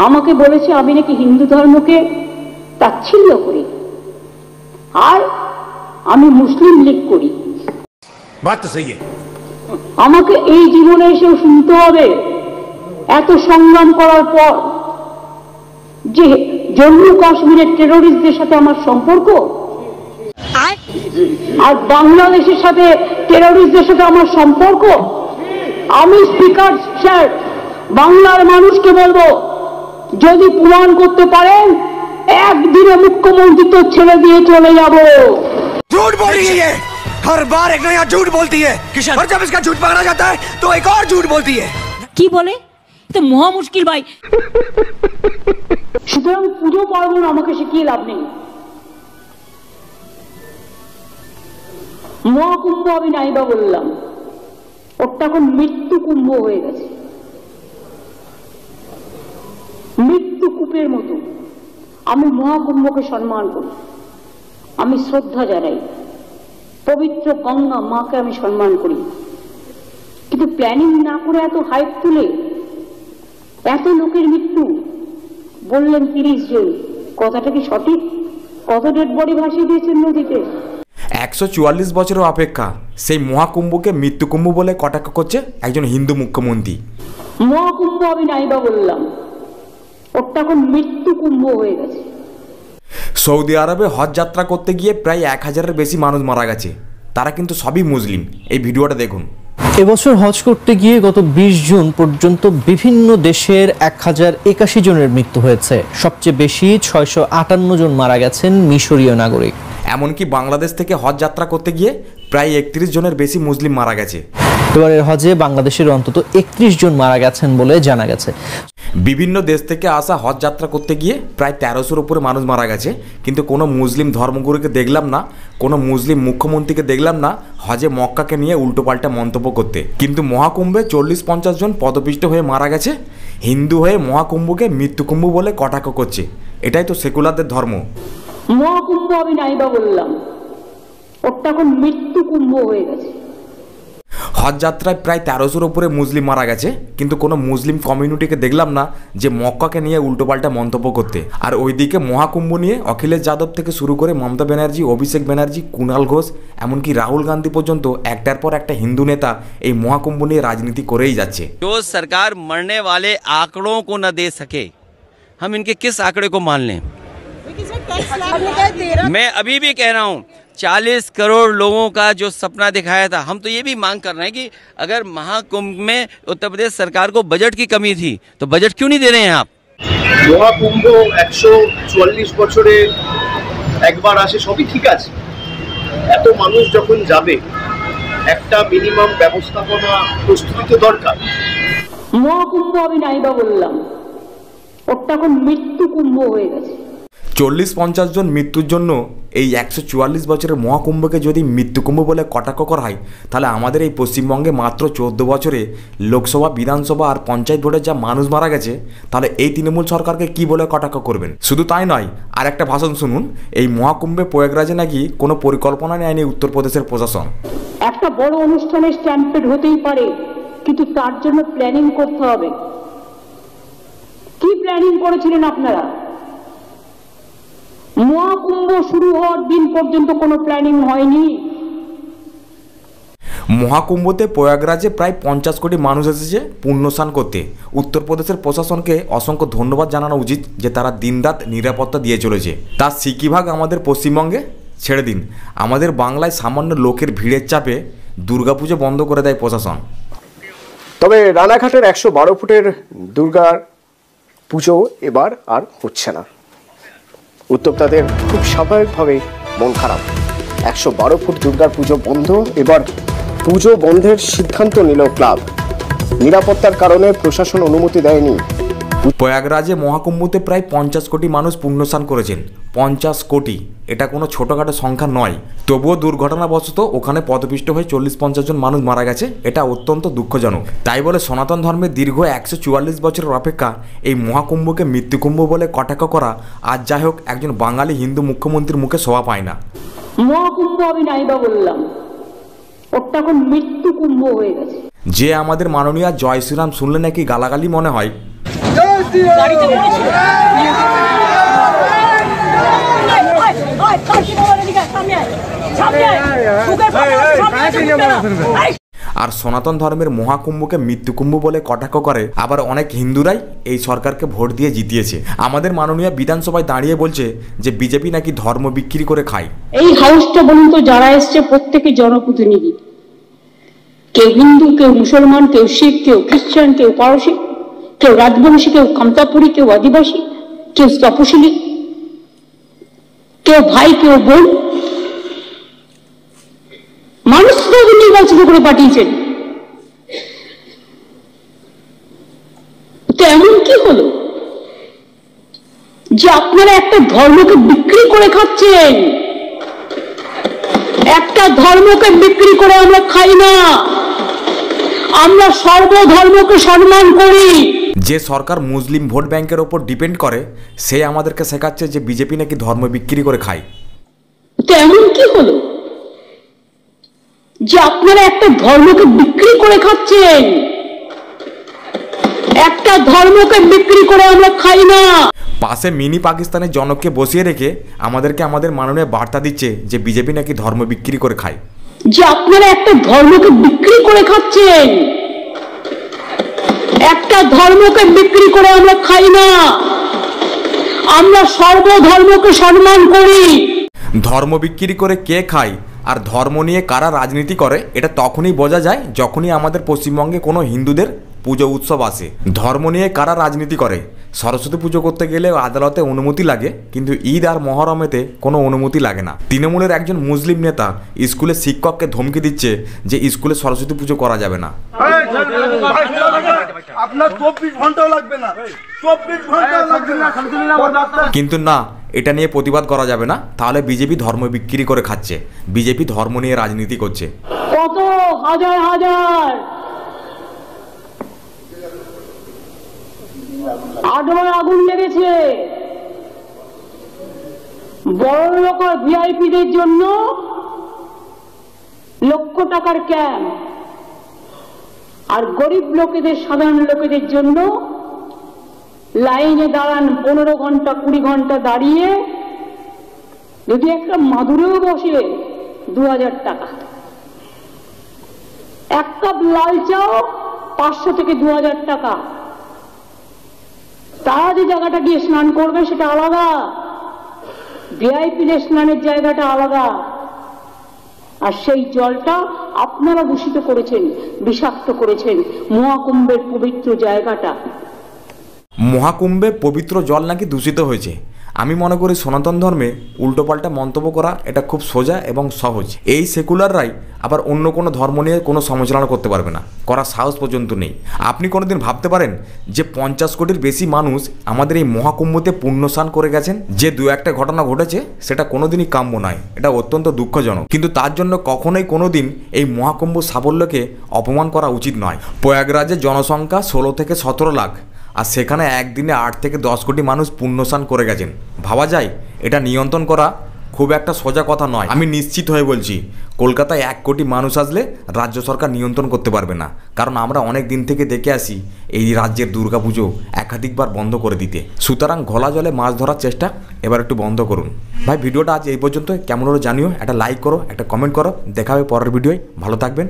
আমাকে বলেছে আমি নাকি হিন্দু ধর্মকে তাচ্ছিল্য করি, আর আমি মুসলিম লীগ করি। আমাকে এই জীবনে এসেও শুনতে হবে এত সংগ্রাম করার পর যে জম্মু কাশ্মীরের টেরোরিস্টদের সাথে আমার সম্পর্ক, আর বাংলাদেশের সাথে টেরোরিস্টদের সাথে আমার সম্পর্ক। আমি স্পিকার স্যার বাংলার মানুষকে বলবো, যদি প্রমাণ করতে পারেন একদিনে মুখ্যমন্ত্রী তো ছেড়ে দিয়ে চলে যাব। झूठ बोल रही है, हर बार एक नया झूठ बोलती है, और जब इसका झूठ पकड़ा जाता है तो एक और झूठ बोलती है। কি বলে? তো মহা মুশকিল ভাই। সুতরাং পুজো পার্বণ আমাকে শিখিয়ে লাভ নেই। মহাকুম্ভ আমি নাইবা বললাম, ওটা এখন মৃত্যু কুম্ভ হয়ে গেছে, মৃত্যু কূপের মতো। আমি মহাকুম্ভকে সম্মান করি, আমি শ্রদ্ধা জানাই, পবিত্র গঙ্গা মাকে আমি সম্মান করি, কিন্তু প্ল্যানিং না করে এত হাইপ তুলে এত লোকের মৃত্যু বললেন 30 জন, কথাটা কি সঠিক? কত ডেড বডি ভাসিয়ে দিয়েছেন নদীতে? 144 বছরের অপেক্ষা সেই মহাকুম্ভকে মৃত্যুকুম্ভ বলে কটাক্ষ করছে একজন হিন্দু মুখ্যমন্ত্রী। মহাকুম্ভ আমি নাইবা বললাম, ওটা এখন মৃত্যু কুম্ভ হয়ে গেছে। সৌদি আরবে হজ যাত্রা করতে গিয়ে প্রায় 1000-এর বেশি মানুষ মারা গেছে, তারা কিন্তু সবই মুসলিম। এই ভিডিওটা দেখুন। এবছর হজ করতে গিয়ে গত 20 জুন পর্যন্ত বিভিন্ন দেশের 1081 জনের মৃত্যু হয়েছে। সবচেয়ে বেশি 658 জন মারা গেছেন মিশরীয় নাগরিক। এমনকি বাংলাদেশ থেকে হজ যাত্রা করতে গিয়ে প্রায় 31 জনের বেশি মুসলিম মারা গেছে। এবারের হজে বাংলাদেশের অন্তত 31 জন মারা গেছেন বলে জানা গেছে। বিভিন্ন দেশ থেকে আসা হজ যাত্রা করতে গিয়ে প্রায় 1300-এর উপরে মানুষ মারা গেছে, কিন্তু কোনো মুসলিম ধর্মগুরুকে দেখলাম না, কোনো মুসলিম মুখ্যমন্ত্রীকে দেখলাম না হজে মক্কাকে নিয়ে উল্টোপাল্টা মন্তব্য করতে। কিন্তু মহাকুম্ভে 40-50 জন পদপিষ্ট হয়ে মারা গেছে, হিন্দু হয়ে মহাকুম্ভকে মৃত্যুকুম্ভ বলে কটাক্ষ করছে। এটাই তো সেকুলারদের ধর্ম। মহাকুম্ভ আমি নাইবা বললাম, ওটা এখন মৃত্যু কুম্ভ হয়ে গেছে। হজ যাত্রায় প্রায় 1300-এর উপরে মুসলিম মারা গেছে, কিন্তু কোনো মুসলিম কমিউনিটিকে দেখলাম না যে মক্কাকে নিয়ে উল্টোপাল্টা মন্তব্য করতে। আর ওইদিকে মহাকুম্ভ নিয়ে অখিলেশ যাদব থেকে শুরু করে মমতা ব্যানার্জি, অভিষেক ব্যানার্জি, কুণাল ঘোষ, এমনকি রাহুল গান্ধী পর্যন্ত একটার পর একটা হিন্দু নেতা এই মহাকুম্ভ নিয়ে রাজনীতি করেই যাচ্ছে। जो सरकार मरने वाले आंकड़ों को न दे सके, हम इनके किस आंकड़े को मान लें? मैं अभी भी कह रहा हूँ 40 करोड़ लोगों का जो सपना दिखाया था, हम तो ये भी मांग कर रहे हैं कि अगर महाकुंभ में उत्तर प्रदेश सरकार को बजट की कमी थी तो बजट क्यों नहीं दे रहे हैं आप? মহাকুম্ভ 144 বছরে একবার আসে, সবই ঠিক আছে। এত মানুষ যখন যাবে একটা মিনিমাম ব্যবস্থাপনা প্রস্তুতি তো দরকার। মহাকুম্ভ আমি নাইবা বললাম, ওটা এখন মৃত্যু কুম্ভ হয়ে গেছে। 40-50 জন মৃত্যুর জন্য এই 144 বছরের মহাকুম্ভকে যদি মৃত্যুকুম্ভ বলে কটাক্ষ করা হয়, তাহলে আমাদের এই পশ্চিমবঙ্গে মাত্র 14 বছরে লোকসভা, বিধানসভা আর পঞ্চায়েত ভোটে যা মানুষ মারা গেছে, তাহলে এই তৃণমূল সরকারকে কি বলে কটাক্ষ করবেন? শুধু তাই নয়, আর একটা ভাষণ শুনুন। এই মহাকুম্ভে প্রয়াগরাজে নাকি কোনো পরিকল্পনা নেয়নি উত্তরপ্রদেশের প্রশাসন। একটা বড় অনুষ্ঠানে স্ট্যাম্পেড হতেই পারে, কিন্তু তার জন্য প্ল্যানিং করতে হবে। কি প্ল্যানিং করেছিলেন আপনারা? মহাকুম্ভ শুরু হওয়ার দিন পর্যন্ত কোনো প্ল্যানিং হয়নি। মহাকুম্ভতে প্রয়াগরাজে প্রায় 50 কোটি মানুষ এসেছে পুণ্যস্নান করতে। উত্তরপ্রদেশের প্রশাসনকে অসংখ্য ধন্যবাদ জানানো উচিত যে তারা দিনরাত নিরাপত্তা দিয়ে চলেছে। তার সিকিভাগ আমাদের পশ্চিমবঙ্গে ছেড়ে দিন, আমাদের বাংলায় সামান্য লোকের ভিড়ের চাপে দুর্গাপুজো বন্ধ করে দেয় প্রশাসন। তবে রানাঘাটের 112 ফুটের দুর্গার পুজো এবার আর হচ্ছে না। উদ্যোক্তাদের খুব স্বাভাবিকভাবে মন খারাপ। 112 ফুট দুর্গার পুজো বন্ধ। এবার পুজো বন্ধের সিদ্ধান্ত নিল ক্লাব। নিরাপত্তার কারণে প্রশাসন অনুমতি দেয়নি। প্রয়াগরাজে মহাকুম্ভতে প্রায় 50 কোটি মানুষ পুণ্যস্নান করেছেন। 50 কোটি, এটা কোনো ছোটোখাটো সংখ্যা নয়। তবুও দুর্ঘটনাবশত ওখানে পদপিষ্ট হয়ে 40-50 জন মানুষ মারা গেছে। এটা অত্যন্ত দুঃখজনক। তাই বলে সনাতন ধর্মের দীর্ঘ 144 বছরের অপেক্ষা এই মহাকুম্ভকে মৃত্যুকুম্ভ বলে কটাক্ষ করা আজ যাই হোক একজন বাঙালি হিন্দু মুখ্যমন্ত্রীর মুখে শোভা পায় না। মহাকুম্ভ আমি নাইবা বললাম, ওটা এখন মৃত্যু কুম্ভ হয়ে গেছে। যে আমাদের মাননীয় জয় শ্রীরাম শুনলে নাকি গালাগালি মনে হয়। जय গাড়িতে করেছিল। আর সনাতন ধর্মের মহাকুম্ভকে মৃত্যুকুম্ভ বলে কটাক্ষ করে আবার অনেক হিন্দুরাই এই সরকারকে ভোট দিয়ে জিতিয়েছে। আমাদের মাননীয় বিধানসভায় দাঁড়িয়ে বলছে যে বিজেপি নাকি ধর্ম বিক্রি করে খায়। এই হাউসটা বলুন তো, যারা এসছে প্রত্যেকে জনপ্রতিনিধি, কেউ হিন্দু, কেউ মুসলমান, কেউ শিখ, কেউ খ্রিস্টান, কেউ পারসি, কেউ রাজবংশী, কেউ কামতাপুরী, কেউ আদিবাসী, কেউ তপশিলি, কেউ ভাই, কেউ বোন। মানুষ তো নির্বাচন করে পাঠিয়েছেন, তো এমন কি হলো যে আপনারা একটা ধর্মকে বিক্রি করে খাচ্ছেন? একটা ধর্মকে বিক্রি করে আমরা খাই না, আমরা সর্বধর্মকে সম্মান করি। যে সরকার মুসলিম ভোট ব্যাংকের ওপর ডিপেন্ড করে সে আমাদেরকে শেখাচ্ছে যে বিজেপি নাকি ধর্ম বিক্রি করে খায়। তো এমন কি হলো যে আপনারা একটা ধর্মকে বিক্রি করে খাচ্ছেন? একটা ধর্মকে বিক্রি করে আমরা খাই না। পাশে মিনি পাকিস্তানের জনককে বসিয়ে রেখে আমাদেরকে আমাদের মাননীয় বার্তা দিচ্ছে যে বিজেপি নাকি ধর্ম বিক্রি করে খায়। যে আপনারা একটা ধর্মকে বিক্রি করে খাচ্ছেন, একটা ধর্মকে বিক্রি করে আমরা খাই না, আমরা সর্বধর্মকে সম্মান করি। ধর্ম বিক্রি করে কে খায় আর ধর্ম নিয়ে কারা রাজনীতি করে এটা তখনই বোঝা যায় যখনই আমাদের পশ্চিমবঙ্গে কোনো হিন্দুদের পুজো উৎসব আসে। ধর্ম নিয়ে কারা রাজনীতি করে? সরস্বতী পুজো করতে গেলে আদালতে অনুমতি লাগে, কিন্তু ঈদ আর মহরমেতে কোনো অনুমতি লাগে না। তৃণমূলের একজন মুসলিম নেতা স্কুলের শিক্ষককে ধমকি দিচ্ছে যে স্কুলে সরস্বতী পুজো করা যাবে না। আপনার 24 ঘন্টাও লাগবে না, 24 ঘন্টাও লাগবে না। কিন্তু না, এটা নিয়ে প্রতিবাদ করা যাবে না, তাহলে বিজেপি ধর্ম বিক্রি করে খাচ্ছে, বিজেপি ধর্ম নিয়ে রাজনীতি করছে। কত হাজার হাজার আডোয়ার আগুন লেগেছে বড় লোক আর ভিআইপিদের জন্য, লক্ষ টাকার ক্যাম্প, আর গরিব লোকেদের, সাধারণ লোকেদের জন্য লাইনে দাঁড়ান 15 ঘন্টা 20 ঘন্টা দাঁড়িয়ে, যদি একটা মাদুরেও বসে 2000 টাকা, এক কাপ লাল চাও 500 থেকে 2000 টাকা। তারা যে জায়গাটা গিয়ে স্নান করবে সেটা আলাদা, ভিআইপিদের স্নানের জায়গাটা আলাদা, আর সেই জলটা আপনারা দূষিত করেছেন, বিষাক্ত করেছেন মহাকুম্ভের পবিত্র জায়গাটা। মহাকুম্ভে পবিত্র জল নাকি দূষিত হয়েছে। আমি মনে করি সনাতন ধর্মে উল্টোপাল্টা মন্তব্য করা এটা খুব সোজা এবং সহজ। এই সেকুলাররাই আবার অন্য কোনো ধর্ম নিয়ে কোনো সমালোচনা করতে পারবে না, করার সাহস পর্যন্ত নেই। আপনি কোনোদিন ভাবতে পারেন যে 50 কোটির বেশি মানুষ আমাদের এই মহাকুম্ভতে পুণ্যস্নান করে গেছেন? যে দু একটা ঘটনা ঘটেছে সেটা কোনোদিনই কাম্য নয়, এটা অত্যন্ত দুঃখজনক। কিন্তু তার জন্য কখনোই কোনোদিন এই মহাকুম্ভ সাফল্যকে অপমান করা উচিত নয়। প্রয়াগরাজের জনসংখ্যা 16 থেকে 17 লাখ, আর সেখানে একদিনে 8 থেকে 10 কোটি মানুষ পুণ্যস্নান করে গেছেন। ভাবা যায় এটা নিয়ন্ত্রণ করা খুব একটা সোজা কথা নয়। আমি নিশ্চিত হয়ে বলছি কলকাতায় 1 কোটি মানুষ আসলে রাজ্য সরকার নিয়ন্ত্রণ করতে পারবে না, কারণ আমরা অনেক দিন থেকে দেখে আসি এই রাজ্যের দুর্গাপুজো একাধিকবার বন্ধ করে দিতে। সুতরাং ঘোলা জলে মাছ ধরার চেষ্টা এবার একটু বন্ধ করুন। ভাই ভিডিওটা আজ এই পর্যন্ত, কেমন হলো জানিও, একটা লাইক করো, একটা কমেন্ট করো। দেখা হবে পরের ভিডিওয়, ভালো থাকবেন।